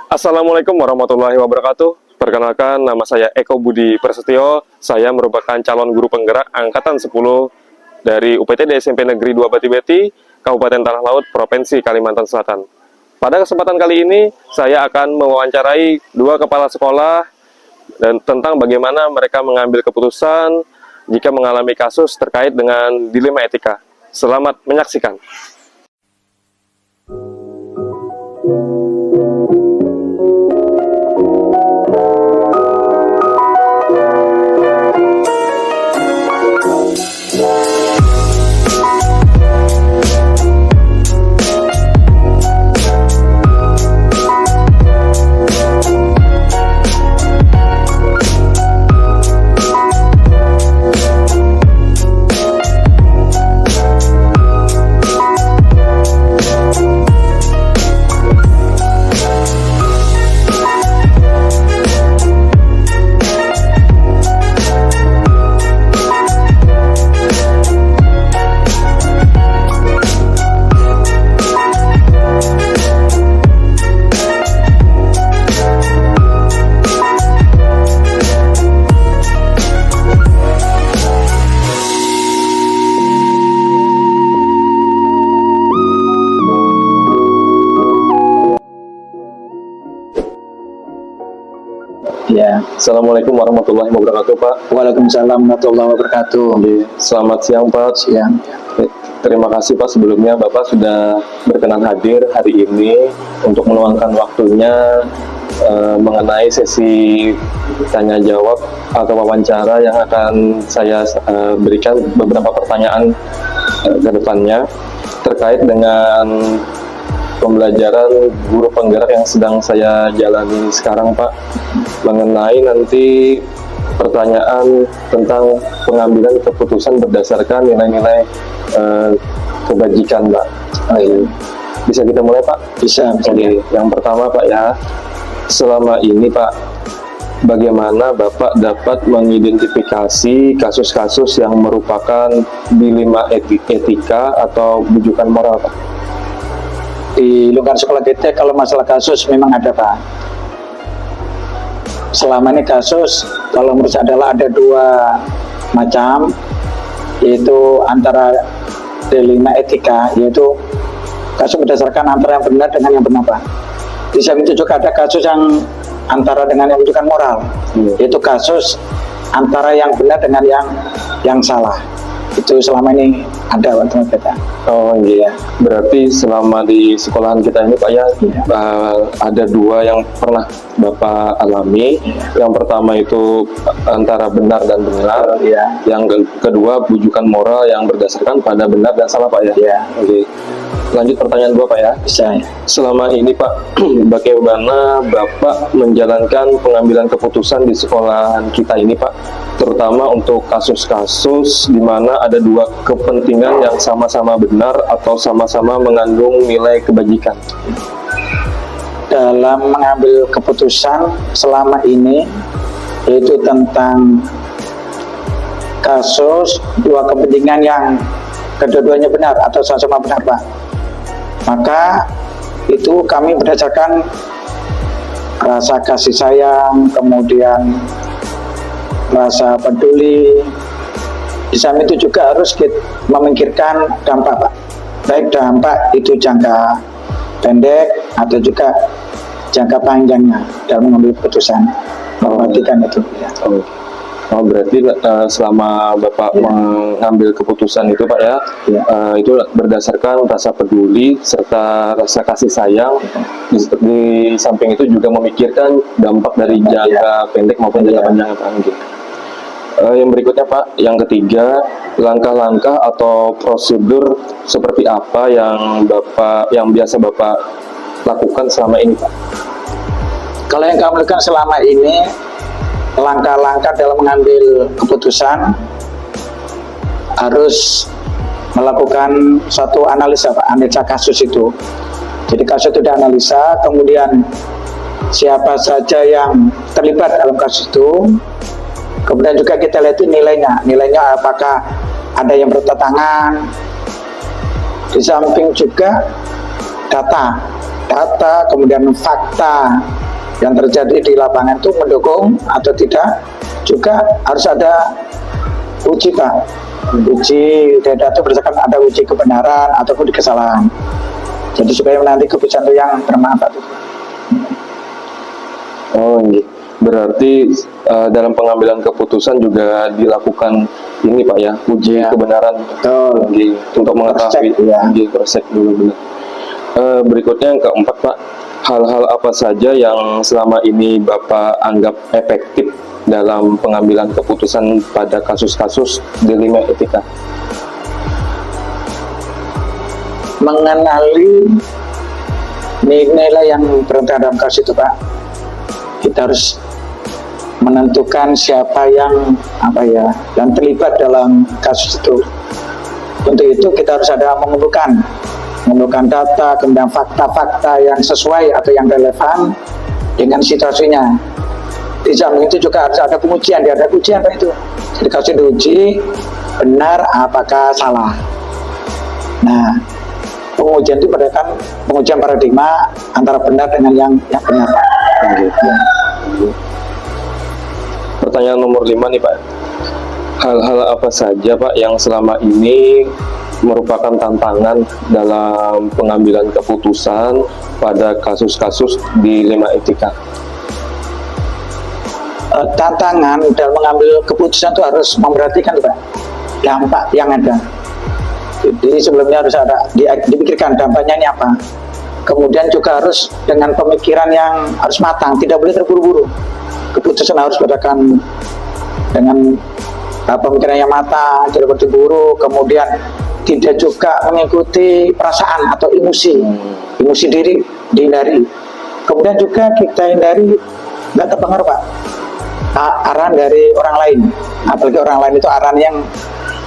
Assalamualaikum warahmatullahi wabarakatuh. Perkenalkan, nama saya Eko Budi Prasetyo. Saya merupakan calon guru penggerak Angkatan 10 dari UPTD SMP Negeri 2 Bati-Beti, Kabupaten Tanah Laut, Provinsi Kalimantan Selatan. Pada kesempatan kali ini, saya akan mewawancarai dua kepala sekolah dan tentang bagaimana mereka mengambil keputusan jika mengalami kasus terkait dengan dilema etika. Selamat menyaksikan. Ya. Assalamualaikum warahmatullahi wabarakatuh, Pak. Waalaikumsalam warahmatullahi wabarakatuh. Selamat siang, Pak. Siang. Terima kasih, Pak, sebelumnya Bapak sudah berkenan hadir hari ini untuk meluangkan waktunya mengenai sesi tanya jawab atau wawancara yang akan saya berikan beberapa pertanyaan ke depannya terkait dengan pembelajaran guru penggerak yang sedang saya jalani sekarang, Pak, mengenai nanti pertanyaan tentang pengambilan keputusan berdasarkan nilai-nilai kebajikan, Pak. Bisa kita mulai, Pak? Bisa. Oke. Yang pertama, Pak, ya, selama ini, Pak, bagaimana Bapak dapat mengidentifikasi kasus-kasus yang merupakan dilema etika atau bujukan moral, Pak? Di lingkungan sekolah kita kalau masalah kasus memang ada, Pak. Selama ini kasus kalau menurut saya adalah ada dua macam, yaitu antara dilema etika, yaitu kasus berdasarkan antara yang benar dengan yang benar, Pak. Di samping itu juga ada kasus yang antara dengan yang bukan moral, yaitu kasus antara yang benar dengan yang salah. Itu selama ini ada, Pak, teman kita. Oh iya, berarti selama di sekolahan kita ini, Pak, ya, ada dua yang pernah Bapak alami. Yang pertama itu antara benar dan benar. Yang kedua bujukan moral yang berdasarkan pada benar dan salah, Pak, ya. Oke. Lanjut pertanyaan dua, Pak, ya. Bisa. Selama ini, Pak, bagaimana Bapak menjalankan pengambilan keputusan di sekolahan kita ini, Pak, terutama untuk kasus-kasus di mana ada dua kepentingan yang sama-sama benar atau sama-sama mengandung nilai kebajikan? Dalam mengambil keputusan selama ini, yaitu tentang kasus dua kepentingan yang kedua-duanya benar atau sama-sama benar, Pak, maka itu kami berdasarkan rasa kasih sayang, kemudian rasa peduli. Di samping itu juga harus memikirkan dampak, Pak, baik dampak itu jangka pendek atau juga jangka panjangnya dalam mengambil keputusan. Memperhatikan itu, ya. Oh, berarti selama Bapak mengambil keputusan itu, Pak, ya, itu berdasarkan rasa peduli serta rasa kasih sayang. Di samping itu juga memikirkan dampak dari jangka pendek maupun jangka panjang, Pak. Yang berikutnya, Pak, yang ketiga, langkah-langkah atau prosedur seperti apa yang biasa Bapak lakukan selama ini, Pak? Kalau yang kami lakukan selama ini, langkah-langkah dalam mengambil keputusan harus melakukan suatu analisa, Pak, analisa kasus itu. Jadi kasus itu dianalisa, kemudian siapa saja yang terlibat dalam kasus itu, kemudian juga kita lihat nilainya apakah ada yang bertentangan. Di samping juga data data, kemudian fakta yang terjadi di lapangan itu mendukung atau tidak. Juga harus ada uji Pak, uji data itu berdasarkan ada uji kebenaran ataupun kesalahan. Jadi supaya nanti keputusan itu yang bermanfaat. Oh, iya. Berarti dalam pengambilan keputusan juga dilakukan ini Pak ya, uji Ya. kebenaran. Betul. Iya, untuk mengetahui, Cross-check, ya. iya, cross-check dulu benar. Berikutnya yang keempat Pak, hal-hal apa saja yang selama ini Bapak anggap efektif dalam pengambilan keputusan pada kasus-kasus dilema etika? Mengenali nilai yang berada dalam kasus itu Pak, kita harus menentukan siapa yang yang terlibat dalam kasus itu. Untuk itu kita harus ada mengumpulkan data, kemudian fakta-fakta yang sesuai atau yang relevan dengan situasinya. Di samping itu juga harus ada pengujian, ada ujian Pak itu. Jadi kasus diuji benar apakah salah. Nah, pengujian itu berdasarkan pengujian paradigma antara benar dengan yang benar. Pertanyaan nomor 5 nih Pak. Hal-hal apa saja Pak yang selama ini merupakan tantangan dalam pengambilan keputusan pada kasus-kasus dilema etika? Tantangan dalam mengambil keputusan itu harus memperhatikan Pak, dampak yang ada. Jadi sebelumnya harus ada dipikirkan dampaknya ini apa. Kemudian juga harus dengan pemikiran yang harus matang, tidak boleh terburu-buru. Keputusan harus berdasarkan dengan pemikiran yang matang, tidak boleh terburu. Kemudian tidak juga mengikuti perasaan atau emosi diri dihindari. Kemudian juga kita hindari nggak terpengaruh Pak, arahan dari orang lain, apalagi orang lain itu arahan yang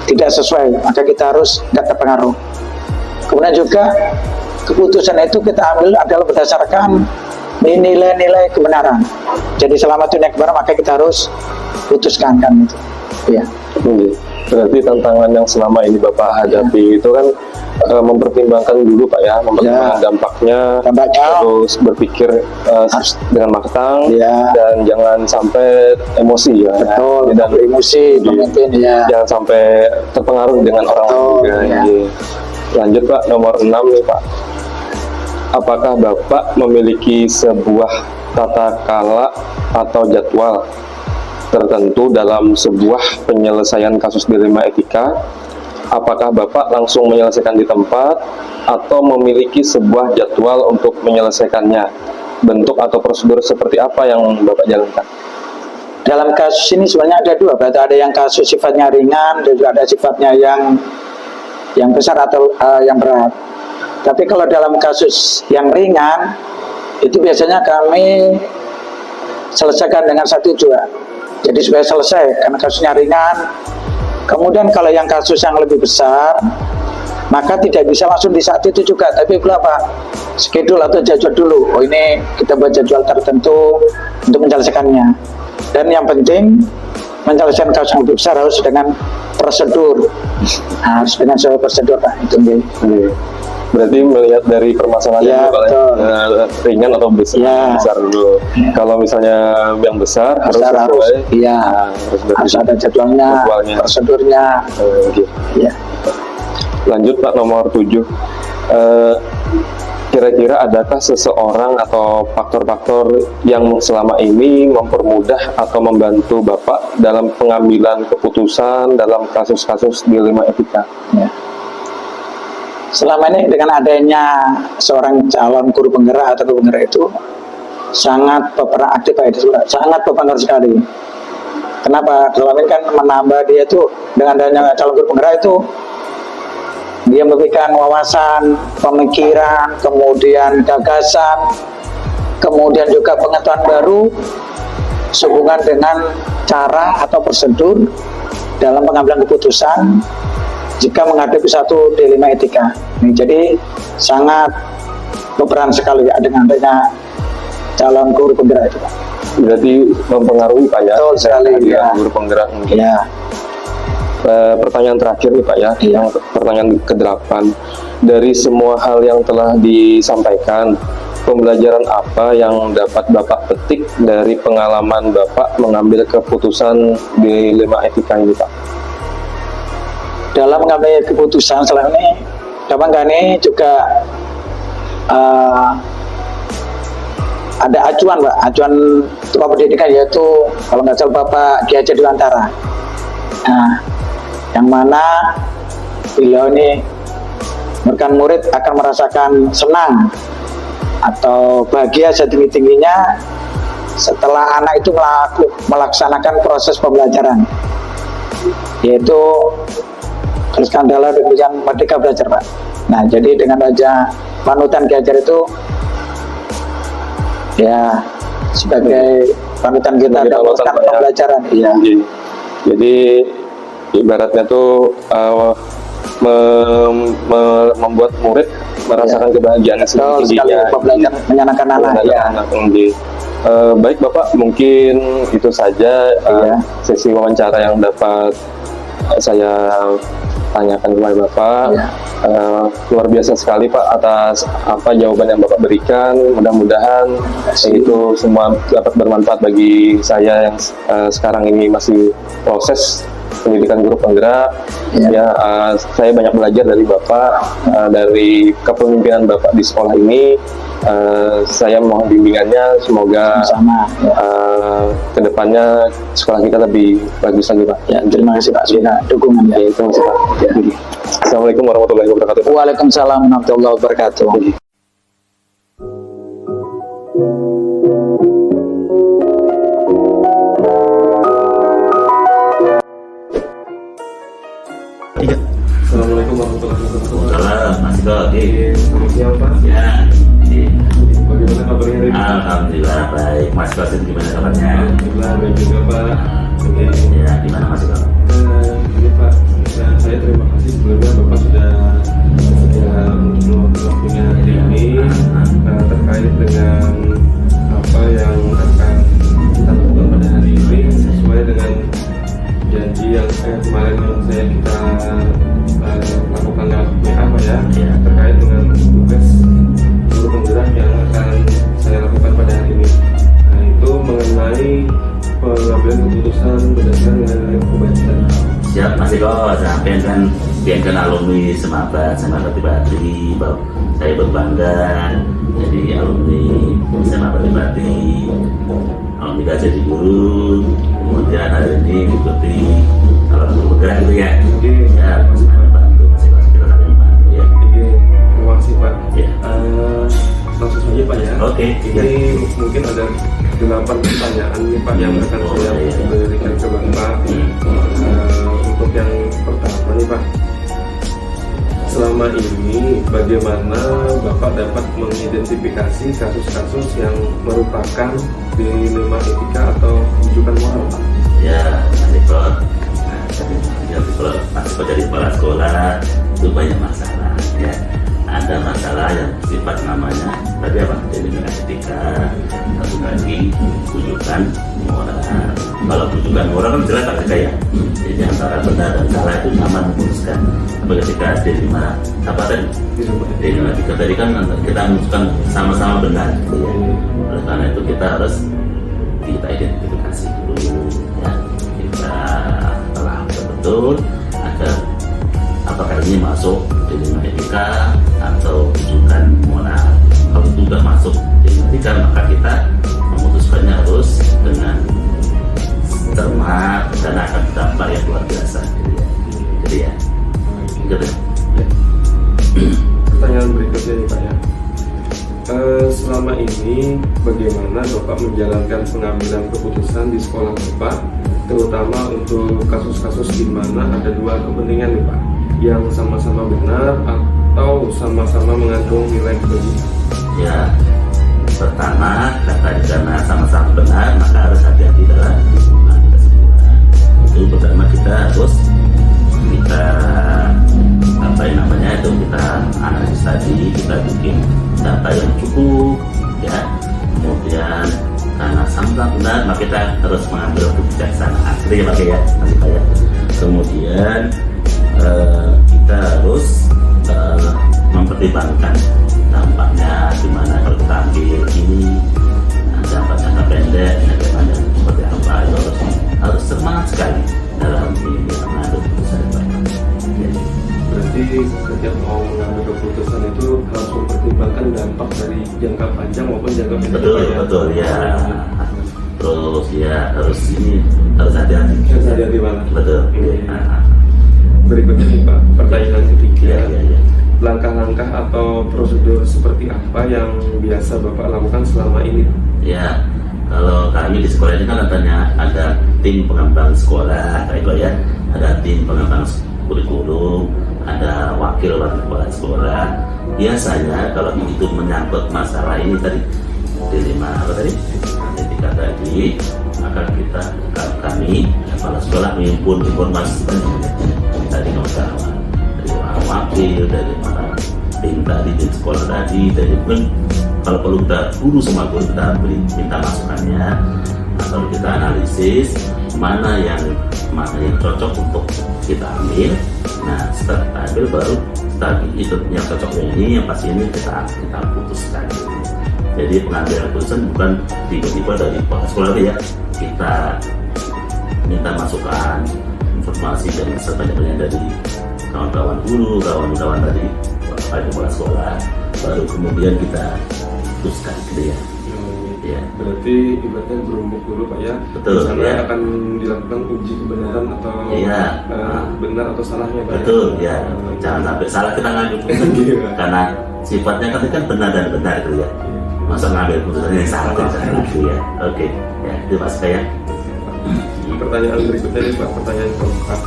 tidak sesuai, maka kita harus nggak terpengaruh. Kemudian juga keputusan itu kita ambil adalah berdasarkan nilai-nilai kebenaran. Jadi selama itu nilai kebenaran maka kita harus putuskan kan itu. Ya. Berarti tantangan yang selama ini Bapak hadapi itu kan mempertimbangkan dulu Pak ya, mempertimbangkan dampaknya, terus berpikir dengan matang, dan jangan sampai emosi ya. Betul, dan emosi memimpin ya. Jangan sampai terpengaruh dengan orang lain juga. Ya. Lanjut Pak, nomor 6 nih Pak. Apakah Bapak memiliki sebuah tata kala atau jadwal tertentu dalam sebuah penyelesaian kasus dilema etika? Apakah Bapak langsung menyelesaikan di tempat atau memiliki sebuah jadwal untuk menyelesaikannya? Bentuk atau prosedur seperti apa yang Bapak jalankan? Dalam kasus ini sebenarnya ada dua, berarti ada yang kasus sifatnya ringan dan juga ada sifatnya yang besar atau yang berat. Tapi kalau dalam kasus yang ringan itu biasanya kami selesaikan dengan 1 2. Jadi supaya selesai karena kasusnya ringan. Kemudian kalau yang kasus yang lebih besar maka tidak bisa langsung di saat itu juga, tapi berapa schedule atau jadwal dulu. Oh ini kita buat jadwal tertentu untuk menyelesaikannya. Dan yang penting menyelesaikan kasus yang lebih besar harus dengan prosedur, harus dengan sesuai prosedur Pak. Itu Berarti melihat dari permasalahannya ya, ringan atau besar, besar dulu. Kalau misalnya yang besar harus ada jadwalnya, prosedurnya. Ya. Lanjut Pak, nomor 7. Kira-kira adakah seseorang atau faktor-faktor yang selama ini mempermudah atau membantu Bapak dalam pengambilan keputusan dalam kasus-kasus dilema etika? Ya. Selama ini dengan adanya seorang calon guru penggerak atau guru penggerak itu sangat berperan aktif Pak, sangat berpengaruh sekali. Kenapa? Selama ini kan menambah dia itu dengan adanya calon guru penggerak itu dia memberikan wawasan, pemikiran, kemudian gagasan, kemudian juga pengetahuan baru sehubungan dengan cara atau prosedur dalam pengambilan keputusan jika menghadapi satu dilema etika. Jadi sangat berperan sekali ya dengan adanya calon guru penggerak itu Pak. Berarti mempengaruhi Pak ya? Betul sekali ya. Guru penggerak mungkin. Ya. Pertanyaan terakhir nih Pak ya, yang pertanyaan ke-8. Dari semua hal yang telah disampaikan, pembelajaran apa yang dapat Bapak petik dari pengalaman Bapak mengambil keputusan di dilema etika ini, Pak? Dalam mengambil keputusan selama ini, Bapak Gani juga ada acuan, Pak, acuan tua pendidikan, yaitu kalau nggak salah Bapak Ki Hajar Dewantara. Nah, yang mana beliau ini memberikan murid akan merasakan senang atau bahagia setinggi-tingginya setelah anak itu melaksanakan proses pembelajaran, yaitu tuliskan dalam yang Merdeka Belajar, Pak. Nah, jadi dengan aja panutan Ki Hajar itu ya sebagai panutan kita dalam pembelajaran. Iya. Jadi ibaratnya tuh membuat murid merasakan kebahagiaan setinggi-tingginya, belajar menyenangkan anak. Baik Bapak, mungkin itu saja sesi wawancara yang dapat saya tanyakan kepada Bapak. Luar biasa sekali Pak atas apa jawaban yang Bapak berikan. Mudah-mudahan itu semua dapat bermanfaat bagi saya yang sekarang ini masih proses pendidikan guru penggerak. Saya banyak belajar dari Bapak, dari kepemimpinan Bapak di sekolah ini. Saya mohon bimbingannya, semoga kedepannya sekolah kita lebih bagus lagi, Pak. Ya, terima kasih Pak sudah dukungan. Ya, itu masih Pak. Assalamualaikum warahmatullahi wabarakatuh. Waalaikumsalam warahmatullahi wabarakatuh. Assalamualaikum warahmatullahi wabarakatuh. Salam, Mas Iko. Selamat siang Pak. Ya. Bagaimana kabarnya hari ini? Alhamdulillah baik. Mas Iko gimana kabarnya? Alhamdulillah baik juga Pak. Ya, gimana Mas Iko? Ini Pak, saya terima kasih sebelumnya Bapak sudah meluangkan waktunya hari ini terkait dengan apa yang akan kita lakukan pada hari ini sesuai dengan janji yang kemarin yang kita lakukan lewat WA Pak ya, terkait dengan tugas guru penggerak yang akan saya lakukan pada hari ini. Nah, itu mengenai pengambilan keputusan berdasarkan nilai kebajikan. Siap Mas Iko, sampai kan alumni Semabat Batri, saya berbangga jadi alumni Semabat Batri, alumni Gajah di Guru, kemudian hari ini ikuti kalau guru bergerak gitu ya. Ya, bantu Mas Iko, kita saling membantu ya. Terima kasih Pak. Langsung saja Pak ya. Oke. Ini mungkin ada 8 pertanyaan nih Pak yang akan saya berikan ke Bapak. Untuk yang pertama nih Pak, selama ini bagaimana Bapak dapat mengidentifikasi kasus-kasus yang merupakan dilema etika atau rujukan moral Pak? Ya, Mas Iko. Kalau Mas Iko jadi kepala sekolah itu banyak masalah ya. Ada masalah yang sifat namanya tadi apa? Dilema etika, satu lagi rujukan moral. Kalau rujukan moral kan jelas ada ya. Jadi antara benar dan salah itu aman memutuskan. Tapi ketika dilema apa tadi? Dilema etika tadi kan kita memutuskan sama-sama benar. Gitu ya. Oleh karena itu kita harus identifikasi dulu ya. Kita telah betul agar apakah ini masuk dilema etika atau rujukan moral. Kalau itu sudah masuk dilema etika, maka kita memutuskannya harus dengan cermat dan akan berdampak yang luar biasa. Jadi ya. Pertanyaan berikutnya nih Pak ya. Selama ini bagaimana Bapak menjalankan pengambilan keputusan di sekolah Bapak, terutama untuk kasus-kasus di mana ada dua kepentingan nih Pak, yang sama-sama benar atau sama-sama mengandung nilai kebajikan? Ya, pertama karena sama-sama benar maka harus hati-hati dalam mengambil kesimpulan. Itu pertama kita harus kita analisis tadi, kita bikin data yang cukup ya. Kemudian karena sama benar maka kita harus mengambil kebijaksanaan ya Pak ya, masih kayak. Kemudian kita harus mempertimbangkan dampaknya gimana kalau kita ambil ini, dampak jangka pendek, bagaimana seperti apa, itu harus semangat sekali dalam ini mengambil keputusan yang baik. Jadi, Berarti setiap mau mengambil keputusan itu harus mempertimbangkan dampak dari jangka panjang maupun jangka pendek. betul ya. Terus ya harus ini harus hati-hati. Harus hati-hati banget. Betul. Berikutnya nih Pak, pertanyaan ketiga. Ya. Langkah-langkah atau prosedur seperti apa yang biasa Bapak lakukan selama ini? Ya, kalau kami di sekolah ini kan ada tim pengembang sekolah, kayak itu ya. Ada tim pengembang kurikulum, ada wakil kepala sekolah. Biasanya kalau itu menyangkut masalah ini tadi dilema apa tadi? Etika tadi, maka kami kepala sekolah mengimpun informasi dari kawan-kawan, dari wakil, dari para tim tadi, tim sekolah tadi, dari kalau perlu kita guru sama guru kita minta masukannya, atau kita analisis mana yang cocok untuk kita ambil. Nah setelah kita ambil baru tadi itu yang cocok yang pasti ini kita putuskan. Jadi pengambilan keputusan bukan tiba-tiba dari kepala sekolah ya, kita minta masukan informasi dan sebanyak-banyaknya dari kawan-kawan guru, kawan-kawan dari kepala sekolah, baru kemudian kita putuskan gitu ya. Ya. Berarti ibaratnya berumbuk dulu Pak ya. Betul. Di sana Ya. akan dilakukan uji kebenaran atau Iya. benar atau salahnya Pak. Betul ya. Jangan sampai salah kita ngambil keputusan karena sifatnya kan benar dan benar gitu ya. Masa ngambil keputusan yang salah gitu ya. Oke. Ya itu Mas kayak. Pertanyaan berikutnya nih Pak, pertanyaan keempat.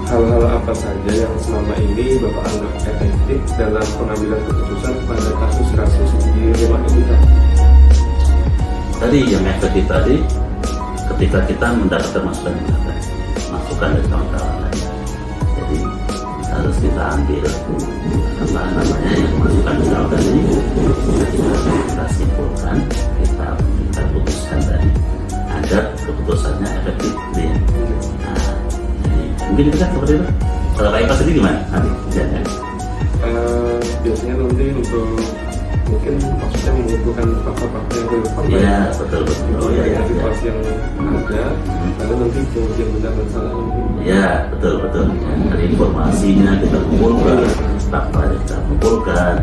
Hal-hal apa saja yang selama ini Bapak anggap efektif dalam pengambilan keputusan pada kasus di rumah ini Pak? Tadi yang efektif tadi ketika kita mendapatkan masukan dari kawan-kawan tadi. Jadi harus kita ambil apa namanya yang masukan dari kawan tadi, kita simpulkan, kita putuskan tadi agar keputusannya efektif ya. Nah, jadi mungkin itu kan seperti itu. Kalau Pak Eka sendiri gimana? Nanti jangan. Biasanya nanti untuk mungkin maksudnya mengumpulkan fakta-fakta yang relevan Iya betul. Oh ya. situasi yang ada, lalu nanti kemudian benar dan salah. Ya betul. Dari informasinya kita kumpulkan, faktanya kita kumpulkan,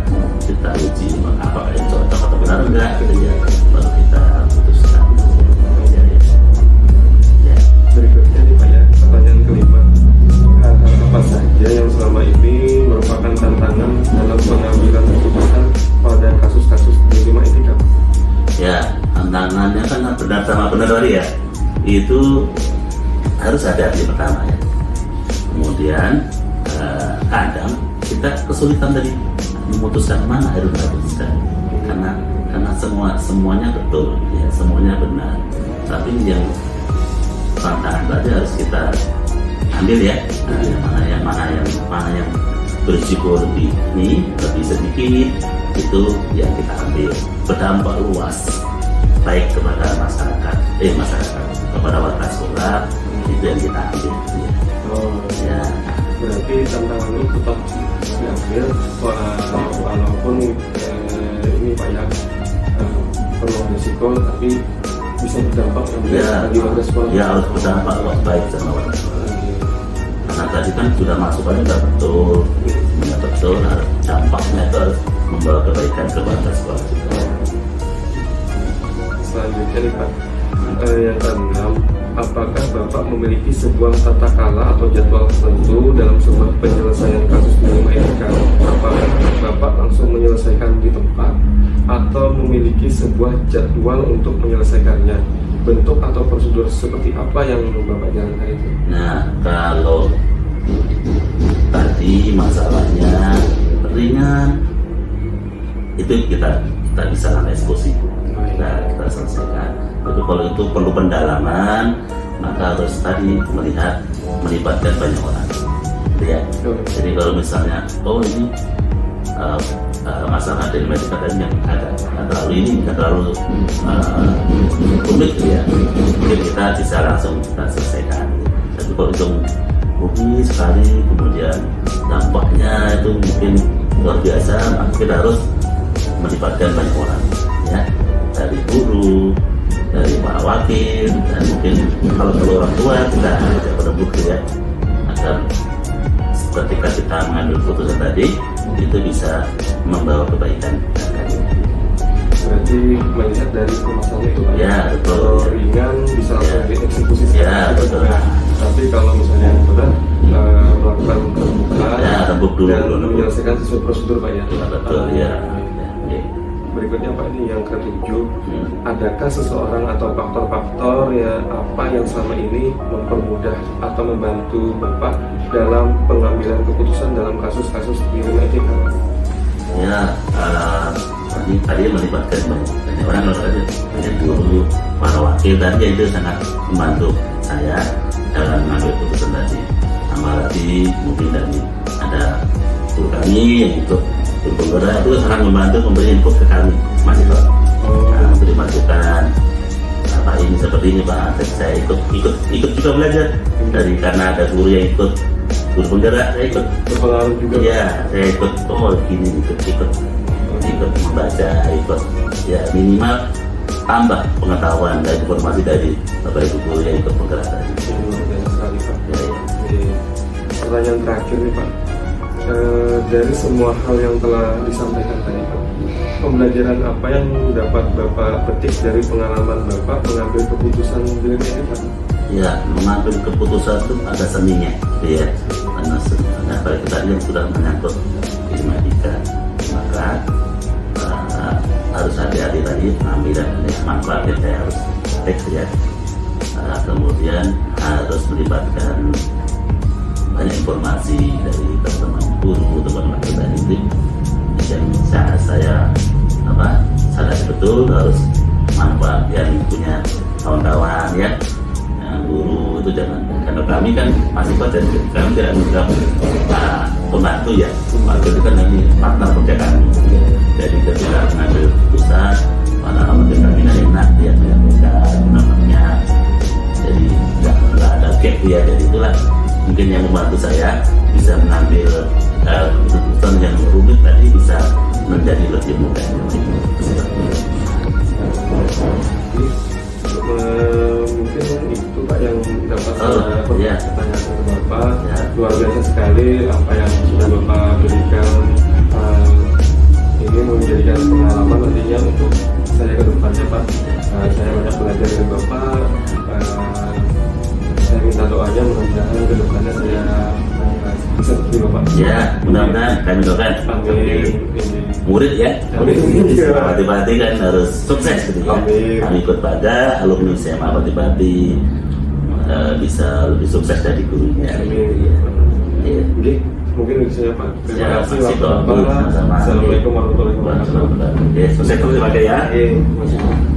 kita uji apakah yang cocok atau benar enggak, gitu ya. Baru kita putuskan. Ya. Berikutnya nih Pak ya, pertanyaan kelima. Hal-hal apa saja yang selama ini merupakan tantangan dalam pengambilan keputusan pada kasus-kasus di rumah etika? Ya, tantangannya kan benar sama benar tadi ya. Itu harus hati-hati pertama ya. Kemudian kadang kita kesulitan tadi memutuskan mana harus kita putuskan karena semuanya betul ya, semuanya benar. Tapi yang tantangan tadi harus kita ambil ya. Nah, mana yang berisiko lebih sedikit itu yang kita ambil, berdampak luas baik kepada masyarakat kepada warga sekolah, itu yang kita ambil ya. Berarti tantangan ini tetap diambil walaupun ini Pak ya perlu risiko tapi bisa berdampak bagi warga sekolah. Ya harus berdampak luas baik sama warga sekolah. Karena tadi kan sudah masukannya sudah betul, harus dampaknya itu harus membawa kebaikan ke warga sekolah juga. Selanjutnya nih Pak, yang keenam, apakah Bapak memiliki sebuah tata kala atau jadwal tertentu dalam sebuah penyelesaian kasus di rumah etika? Apakah Bapak langsung menyelesaikan di tempat atau memiliki sebuah jadwal untuk menyelesaikannya? Bentuk atau prosedur seperti apa yang Bapak jalankan itu? Nah, kalau tadi masalahnya ringan, itu kita bisa eksekusi, kita selesaikan. Tapi kalau itu perlu pendalaman, maka harus tadi melibatkan banyak orang. Ya. Jadi kalau misalnya, ini masalah dari medika tadi yang nggak terlalu rumit ya, mungkin kita bisa langsung kita selesaikan. Tapi kalau itu rugi sekali, kemudian dampaknya itu mungkin luar biasa, maka kita harus melibatkan banyak orang, ya, dari guru, dari para wakil, dan mungkin kalau orang tua kita ajak berembuk ya, agar ketika kita mengambil keputusan tadi itu bisa membawa kebaikan. Berarti melihat dari permasalahan itu Pak. Ya, betul. Kalau ringan bisa langsung dieksekusi. Ya, betul. Tapi kalau misalnya yang berat melakukan pembukaan Ya, rembuk dulu. dan menyelesaikan sesuai prosedur Pak ya. Ya, betul ya. Berikutnya Pak, ini yang ketujuh, adakah seseorang atau faktor-faktor ya apa yang selama ini mempermudah atau membantu Bapak dalam pengambilan keputusan dalam kasus-kasus ilmu etika? Ya, tadi melibatkan banyak orang, banyak guru, para wakil tadi itu sangat membantu saya dalam mengambil keputusan tadi. Tambah lagi mungkin dari ada guru kami yang ikut berpenggerak itu sangat membantu memberi input ke kami mahasiswa, memberi masukan apa ini seperti ini Pak. Dan saya ikut juga belajar dari karena ada guru yang ikut guru penggerak, saya ikut Berpengaruh juga. ya, saya ikut gini ikut membaca, ikut ya minimal tambah pengetahuan dan informasi dari Bapak Ibu guru yang ikut penggerak tadi. Ini luar biasa sekali Pak. Ya, ya. Oke. Pertanyaan terakhir nih Pak, dari semua hal yang telah disampaikan tadi Pak, pembelajaran apa yang dapat Bapak petik dari pengalaman Bapak mengambil keputusan dengan ini Pak? Ya, mengambil keputusan itu ada seninya, ya. Karena apalagi tadi yang sudah menyangkut ilmu etika, maka harus hati-hati tadi pengambilan manfaatnya saya harus cek ya. Kemudian harus melibatkan banyak informasi dari teman-teman guru, teman-teman itu yang saya sadari betul harus manfaat yang punya kawan-kawan ya. Guru itu jangan, karena kami kan masih dan kami tidak menganggap pembantu ya, pembantu itu kan kami partner kerja kami. Jadi ketika mengambil keputusan mana mengambil kami enak dia menyampaikan namanya, jadi nggak ada gap ya. Jadi itulah mungkin yang membantu saya bisa mengambil keputusan yang rumit tadi bisa menjadi lebih mudah. Mungkin itu Pak yang dapat iya. saya tanyakan ke Bapak. Ya. Luar biasa sekali apa yang sudah Bapak berikan. Ini menjadikan pengalaman nantinya untuk saya ke depannya Pak. Saya banyak belajar dari Bapak. Saya minta doanya mudah-mudahan ke depannya saya bisa seperti Bapak. Ya, mudah-mudahan kami doakan. Amin. Murid ya, Amin. Pati-pati kan harus sukses gitu ya. Amin. Kami ikut pada alumni SMA Pati-pati bisa lebih sukses dari gurunya. Amin. Ya. Oke, mungkin itu saja Pak. Terima Ya, kasih makasih, Bapak. Pak. Sama-sama. Assalamualaikum warahmatullahi wabarakatuh. Ya, sukses terus dipakai ya. Oke, terima kasih.